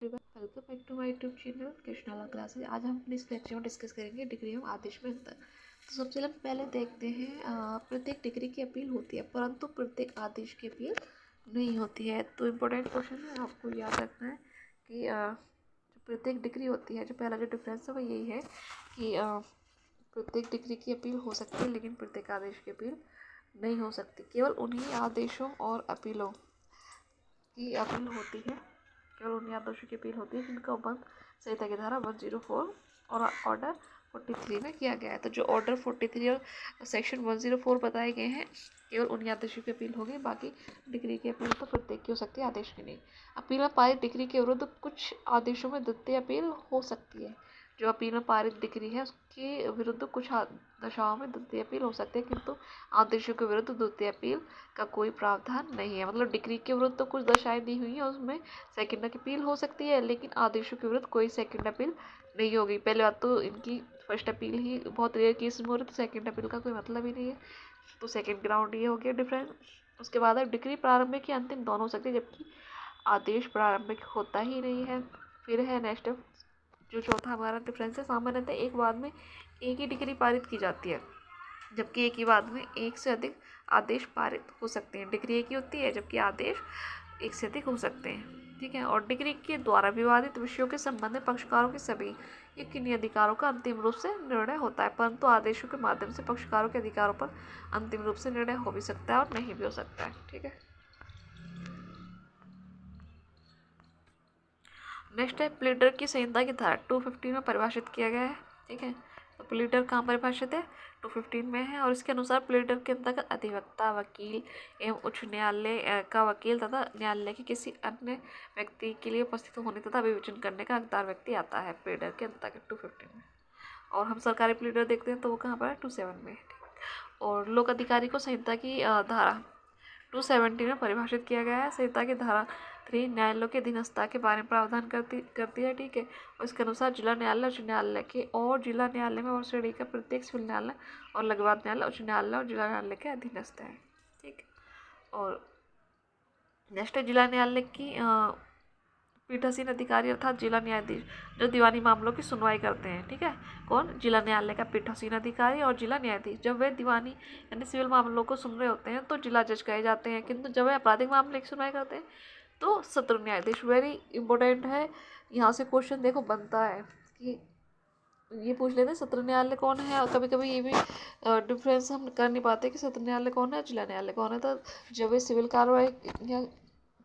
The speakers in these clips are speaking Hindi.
Welcome back to my YouTube channel Krishnala classes. आज हम अपने इस लेक्चर में डिस्कस करेंगे डिग्री एवं आदेश में अंतर। तो सबसे पहले देखते हैं, प्रत्येक डिग्री की अपील होती है परंतु प्रत्येक आदेश की अपील नहीं होती है। तो इम्पोर्टेंट क्वेश्चन है, आपको याद रखना है कि जो प्रत्येक डिग्री होती है, जो पहला जो डिफरेंस है वो यही है कि प्रत्येक डिग्री की अपील हो सकती है लेकिन प्रत्येक आदेश की अपील नहीं हो सकती। केवल उन्हीं आदेशों और अपीलों की अपील होती है, केवल उन्हीं आदेशों की अपील होती है जिनका उल्लंघन संहिता की धारा 104 और ऑर्डर 43 में किया गया है। तो जो ऑर्डर 43 और सेक्शन 104 बताए गए हैं, केवल उन्हीं आदेशों की अपील होगी। बाकी डिग्री की अपील तो प्रत्येक की हो सकती है, आदेश की नहीं। अपील में पारित डिग्री के विरुद्ध कुछ आदेशों में द्वितीय अपील हो सकती है। जो अपील में पारित डिग्री है उसके विरुद्ध कुछ दशाओं में द्वितीय अपील हो सकती है, किंतु आदेशों के विरुद्ध द्वितीय अपील का कोई प्रावधान नहीं है। मतलब डिग्री के विरुद्ध तो कुछ दशाएं दी हुई हैं, उसमें सेकंड अपील हो सकती है लेकिन आदेशों के विरुद्ध कोई सेकंड अपील नहीं होगी। पहले बात तो इनकी फर्स्ट अपील ही बहुत रेयर केस में हो रही है, तो सेकंड अपील का कोई मतलब ही नहीं है। तो सेकंड ग्राउंड ये हो गया डिफरेंस। उसके बाद डिग्री प्रारंभिक या अंतिम दोनों हो सकती है, जबकि आदेश प्रारंभिक होता ही नहीं है। फिर है नेक्स्ट, जो चौथा हमारा डिफरेंस है, सामान्यतः एक बार में एक ही डिग्री पारित की जाती है, जबकि एक ही बाद में एक से अधिक आदेश पारित हो सकते हैं। डिग्री एक ही होती है जबकि आदेश एक से अधिक हो सकते हैं, ठीक है। और डिग्री के द्वारा विवादित विषयों के संबंध में पक्षकारों के सभी यकीनी अधिकारों का अंतिम रूप से निर्णय होता है, परंतु आदेशों के माध्यम से पक्षकारों के अधिकारों पर अंतिम रूप से निर्णय हो भी सकता है और नहीं भी हो सकता है, ठीक है। नेक्स्ट है प्लीडर की संहिता की धारा 215 में परिभाषित किया गया है, ठीक है। तो प्लीडर कहाँ परिभाषित है? 215 में है। और इसके अनुसार प्लीडर के अंतर्गत अधिवक्ता, वकील एवं उच्च न्यायालय का वकील तथा न्यायालय के किसी अन्य व्यक्ति के लिए उपस्थित होने तथा विवेचन करने का हकदार व्यक्ति आता है प्लीडर के अंतर्गत 215 में। और हम सरकारी प्लीडर देखते हैं तो वो कहाँ पर है? 27 में। और लोक अधिकारी को संहिता की धारा 270 में परिभाषित किया गया है। संहिता की धारा 3 न्यायालयों के अधीनस्थता के बारे में प्रावधान करती है, ठीक है। और इसके अनुसार जिला न्यायालय, उच्च न्यायालय के और जिला न्यायालय में और श्रेणी का प्रत्येक सिविल न्यायालय और लघुवाद न्यायालय उच्च न्यायालय और जिला न्यायालय के अधीनस्थ है, ठीक। और नेक्स्ट है जिला न्यायालय की पीठासीन अधिकारी अर्थात जिला न्यायाधीश, जो दीवानी मामलों की सुनवाई करते हैं, ठीक है। कौन? जिला न्यायालय का पीठासीन अधिकारी और जिला न्यायाधीश। जब वे दीवानी यानी सिविल मामलों को सुन रहे होते हैं तो जिला जज कहे जाते हैं, किंतु जब वे आपराधिक मामले की सुनवाई करते हैं तो सत्र न्यायाधीश। वेरी इंपॉर्टेंट है, यहाँ से क्वेश्चन देखो बनता है कि ये पूछ लेते हैं सत्र न्यायालय कौन है, और कभी कभी ये भी डिफरेंस हम कर नहीं पाते कि सत्र न्यायालय कौन है, जिला न्यायालय कौन है। तो जब वे सिविल कार्रवाई या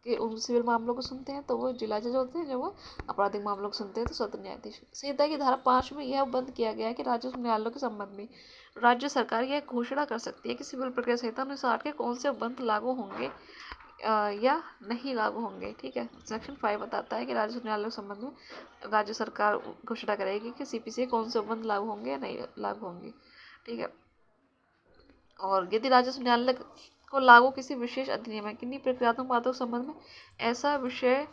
कि उन सिविल मामलों को सुनते हैं तो वो जिला जज होते हैं, जब वो आपराधिक मामलों को सुनते हैं तो सत्र न्यायाधीश। संहिता की धारा 5 में यह बंद किया गया है कि राजस्व न्यायालयों के संबंध में राज्य सरकार यह घोषणा कर सकती है कि सिविल प्रक्रिया संहिता 1960 के कौन से उपबंध लागू होंगे या नहीं लागू होंगे, ठीक है। सेक्शन 5 बताता है कि राजस्व न्यायालयों के संबंध में राज्य सरकार घोषणा करेगी कि सीपीसी कौन से उपबंध लागू होंगे या नहीं लागू होंगे, ठीक है। और यदि राजस्व न्यायालय को लागू किसी विशेष अधिनियम है, किन्हीं प्रक्रियात्मक बातों के संबंध में ऐसा विशेष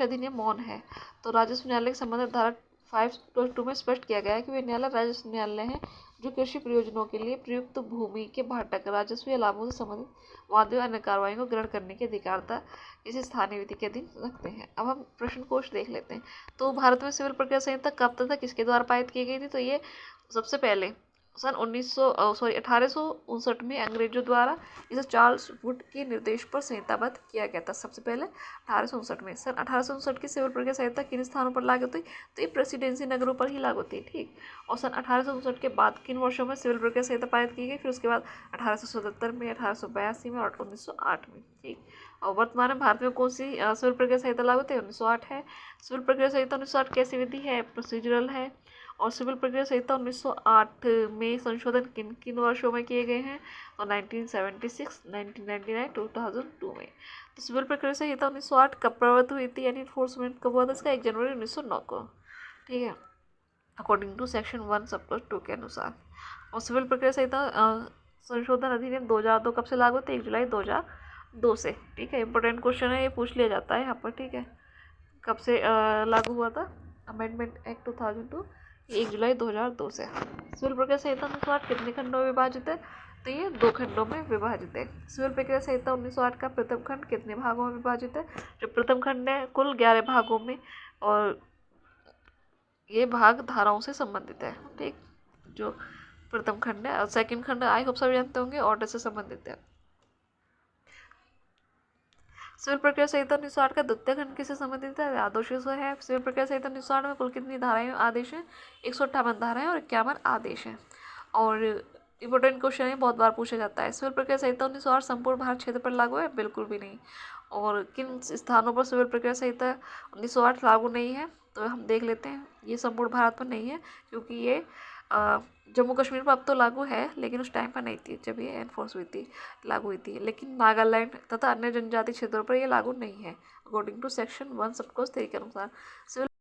अधिनियम मौन है, तो राजस्व न्यायालय के संबंध में धारा 5(2) में स्पष्ट किया गया है कि वे न्यायालय राजस्व न्यायालय हैं जो कृषि प्रयोजनों के लिए प्रयुक्त भूमि के भाटक राजस्व या लाभों से संबंधित वाद अन्य कार्रवाई को ग्रहण करने की अधिकारता इसे स्थानीय विधि के अधीन रखते हैं। अब हम प्रश्न कोश देख लेते हैं। तो भारत में सिविल प्रक्रिया संहिता कब तथा किसके द्वारा पारित की गई थी? तो ये सबसे पहले सन 1859 में अंग्रेजों द्वारा इसे चार्ल्स वुड के निर्देश पर संहिताबद्ध किया गया था। सबसे पहले 1859 में। सन 1859 की सिविल प्रक्रिया संहिता किन स्थानों पर लागू हुई? तो ये प्रेसिडेंसी नगरों पर ही लागू थी, ठीक। और सन 1859 के बाद किन वर्षों में सिविल प्रक्रिया संहिता पारित की गई? फिर उसके बाद 1877 में, 1882 में और 1908 में, ठीक। और वर्तमान में भारत में कौन सी सिविल प्रक्रिया संहिता लागू थी? 1908 है। सिविल प्रक्रिया संहिता 1908 कैसी विधि है? प्रोसीजरल है। और सिविल प्रक्रिया संहिता 1908 में संशोधन किन किन वर्षों में किए गए हैं? और 1976, 1999, 2002 में। तो सिविल प्रक्रिया संहिता 1908 कब प्रवृत्त हुई थी, यानी इन्फोर्समेंट कब हुआ था इसका? 1 जनवरी 1909 को, ठीक है, according to section 1 sub clause 2 के अनुसार। और सिविल प्रक्रिया संहिता संशोधन अधिनियम 2002 कब से लागू थे? 1 जुलाई 2002 से, ठीक है। इंपॉर्टेंट क्वेश्चन है, ये पूछ लिया जाता है यहाँ पर, ठीक है। कब से लागू हुआ था? अमेंडमेंट एक्ट 2002 1 जुलाई 2002 से। सिविल प्रक्रिया संहिता 1908 कितने खंडों में विभाजित है? तो ये 2 खंडों में विभाजित है। सिविल प्रक्रिया संहिता 1908 का प्रथम खंड कितने भागों में विभाजित है? जो प्रथम खंड है कुल 11 भागों में, और ये भाग धाराओं से संबंधित है। ठीक, जो प्रथम खंड है। और सेकंड खंड आई होप सभी जानते होंगे, ऑर्डर से संबंधित है। सिविल प्रक्रिया संहिता 1908 का द्वितीय खंड किससे संबंधित है? आदेशों से है। सिविल प्रक्रिया संहिता 1908 में कुल कितनी धाराएं आदेश हैं? 158 धाराएं और 51 आदेश हैं। और इंपॉर्टेंट क्वेश्चन है, बहुत बार पूछा जाता है, सिविल प्रक्रिया संहिता 1908 संपूर्ण भारत क्षेत्र पर लागू है? बिल्कुल भी नहीं। और किन स्थानों पर सिविल प्रक्रिया संहिता 1908 लागू नहीं है? तो हम देख लेते हैं। ये संपूर्ण भारत पर नहीं है, क्योंकि ये जम्मू कश्मीर पर अब तो लागू है, लेकिन उस टाइम पर नहीं थी जब ये एनफोर्स हुई थी, लागू हुई थी। लेकिन नागालैंड तथा अन्य जनजाति क्षेत्रों पर ये लागू नहीं है, अकॉर्डिंग टू सेक्शन 1 सबक्लॉज 3 के अनुसार। सिविल